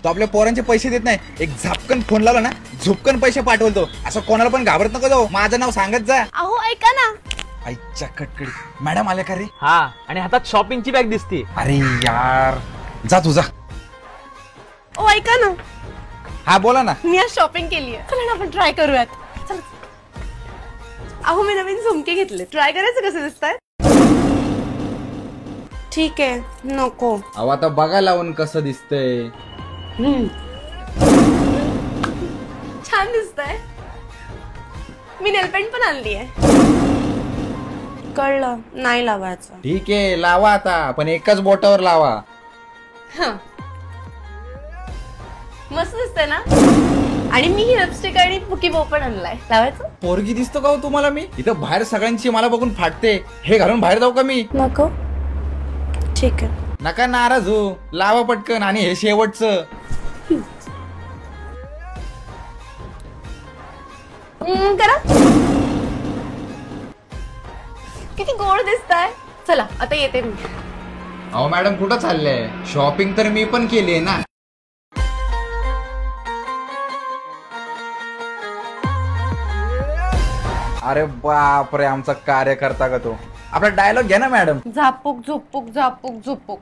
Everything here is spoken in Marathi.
तो आपल्या पोरांचे पैसे देत नाही, एक झापकन फोन लावला ना झुपकन पैसे पाठवतो. असं कोणाला पण घाबरत नको जाऊ, माझं नाव सांगत जा. अहो ऐका ना. आईच्या कटकडी, मॅडम आल्या का रे? हा, आणि हातात शॉपिंगची बॅग दिसते. अरे यार, जा तुझा. ओ ऐका ना. हा बोला ना. मी आज शॉपिंग केली आहे, चला ना आपण ट्राय करूयात. चला. अहो मी नवीन झुमके घेतले, ट्राय करायचं कसे दिसतायत? ठीक आहे, नको. अहो आता बघा लावून कसं दिसतंय. छान दिसतंय. मी नेलपेंट पण आणली आहे. कळलं, नाही लावायचं. ठीक आहे, लावा आता, पण एकाच बोटावर लावा. मस्त दिसतंय ना. आणि मी ही लिपस्टिक आणि बुकी बो पण आणलाय, लावायचं? पोरगी दिसतो का हो तुम्हाला मी? इथं बाहेर सगळ्यांची मला बघून फाटते, हे घालून बाहेर जाऊ का मी? नको. ठीक आहे. नका नाराज हो, लावा पटकन. आणि हे शेवटचं. करा. किती गोड दिसताय. चला आता येते मी. अहो मॅडम कुठं चाललंय? शॉपिंग तर मी पण केली आहे ना. अरे बापरे, आमचा कार्यकर्ता का तो. आपला डायलॉग घ्या ना मॅडम. झापूक झुपूक झापूक झुपूक.